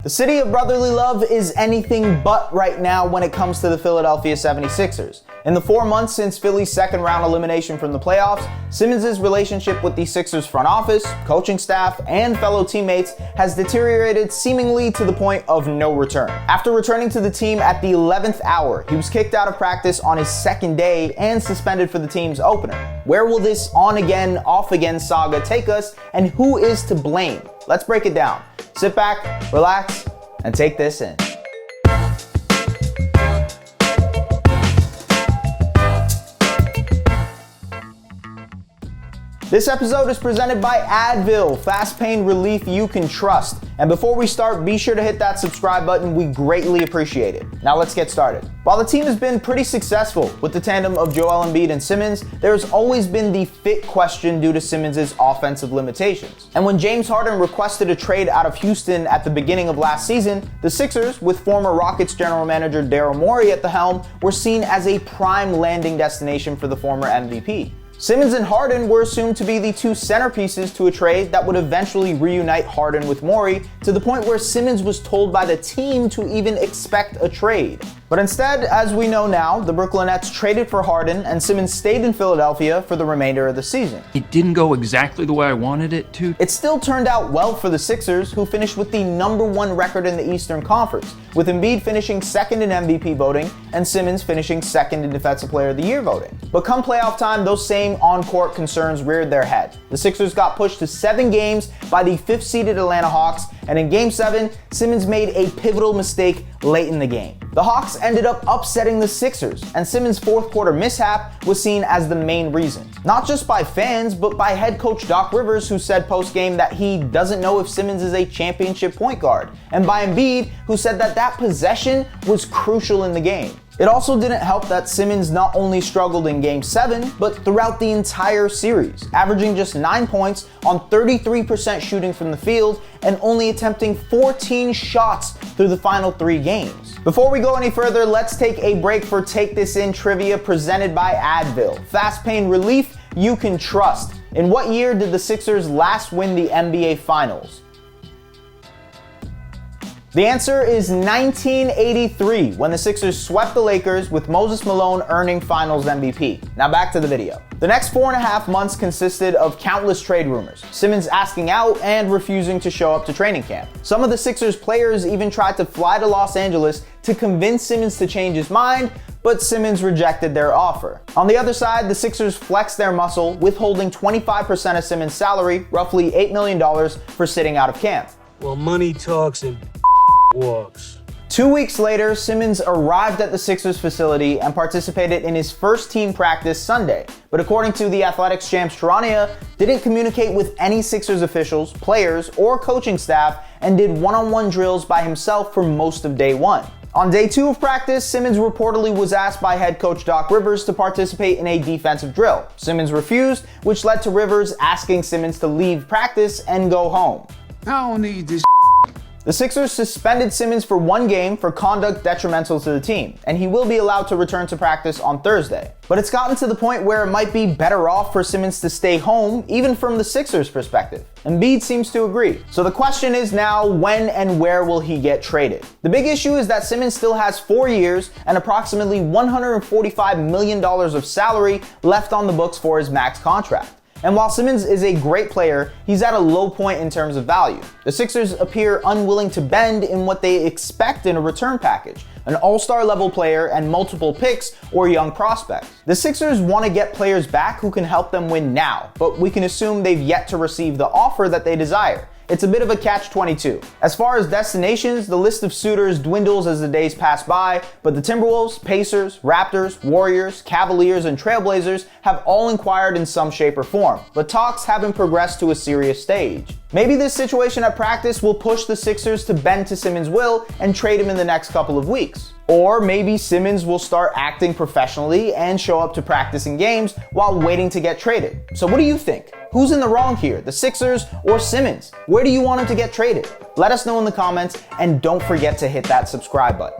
The city of brotherly love is anything but right now when it comes to the Philadelphia 76ers. In the 4 months since Philly's second round elimination from the playoffs, Simmons' relationship with the Sixers front office, coaching staff, and fellow teammates has deteriorated seemingly to the point of no return. After returning to the team at the 11th hour, he was kicked out of practice on his second day and suspended for the team's opener. Where will this on-again, off-again saga take us, and who is to blame? Let's break it down. Sit back, relax, and take this in. This episode is presented by Advil, fast pain relief you can trust. And before we start, be sure to hit that subscribe button. We greatly appreciate it. Now let's get started. While the team has been pretty successful with the tandem of Joel Embiid and Simmons, there's always been the fit question due to Simmons' offensive limitations. And when James Harden requested a trade out of Houston at the beginning of last season, the Sixers, with former Rockets general manager Daryl Morey at the helm, were seen as a prime landing destination for the former MVP. Simmons and Harden were assumed to be the two centerpieces to a trade that would eventually reunite Harden with Morey, to the point where Simmons was told by the team to even expect a trade. But instead, as we know now, the Brooklyn Nets traded for Harden and Simmons stayed in Philadelphia for the remainder of the season. It didn't go exactly the way I wanted it to. It still turned out well for the Sixers, who finished with the #1 record in the Eastern Conference, with Embiid finishing second in MVP voting and Simmons finishing second in Defensive Player of the Year voting. But come playoff time, those same on-court concerns reared their head. The Sixers got pushed to 7 games by the 5th-seeded Atlanta Hawks, and in Game 7, Simmons made a pivotal mistake late in the game. The Hawks ended up upsetting the Sixers, and Simmons' fourth quarter mishap was seen as the main reason. Not just by fans, but by head coach Doc Rivers, who said post-game that he doesn't know if Simmons is a championship point guard, and by Embiid, who said that possession was crucial in the game. It also didn't help that Simmons not only struggled in Game 7, but throughout the entire series, averaging just 9 points on 33% shooting from the field and only attempting 14 shots through the final 3 games. Before we go any further, let's take a break for Take This In trivia presented by Advil, fast pain relief you can trust. In what year did the Sixers last win the NBA Finals? The answer is 1983, when the Sixers swept the Lakers, with Moses Malone earning Finals MVP. Now back to the video. The next 4.5 months consisted of countless trade rumors, Simmons asking out and refusing to show up to training camp. Some of the Sixers players even tried to fly to Los Angeles to convince Simmons to change his mind, but Simmons rejected their offer. On the other side, the Sixers flexed their muscle, withholding 25% of Simmons' salary, roughly $8 million, for sitting out of camp. Well, money talks and walks. 2 weeks later, Simmons arrived at the Sixers facility and participated in his first team practice Sunday. But according to the Athletics Shams Charania, didn't communicate with any Sixers officials, players, or coaching staff, and did one-on-one drills by himself for most of day 1. On day 2 of practice, Simmons reportedly was asked by head coach Doc Rivers to participate in a defensive drill. Simmons refused, which led to Rivers asking Simmons to leave practice and go home. I don't need this. The Sixers suspended Simmons for 1 game for conduct detrimental to the team, and he will be allowed to return to practice on Thursday. But it's gotten to the point where it might be better off for Simmons to stay home, even from the Sixers' perspective. Embiid seems to agree. So the question is now, when and where will he get traded? The big issue is that Simmons still has 4 years and approximately $145 million of salary left on the books for his max contract. And while Simmons is a great player, he's at a low point in terms of value. The Sixers appear unwilling to bend in what they expect in a return package, an all-star level player and multiple picks or young prospects. The Sixers want to get players back who can help them win now, but we can assume they've yet to receive the offer that they desire. It's a bit of a catch-22. As far as destinations, the list of suitors dwindles as the days pass by, but the Timberwolves, Pacers, Raptors, Warriors, Cavaliers, and Trailblazers have all inquired in some shape or form, but talks haven't progressed to a serious stage. Maybe this situation at practice will push the Sixers to bend to Simmons' will and trade him in the next couple of weeks. Or maybe Simmons will start acting professionally and show up to practice and games while waiting to get traded. So what do you think? Who's in the wrong here, the Sixers or Simmons? Where do you want him to get traded? Let us know in the comments, and don't forget to hit that subscribe button.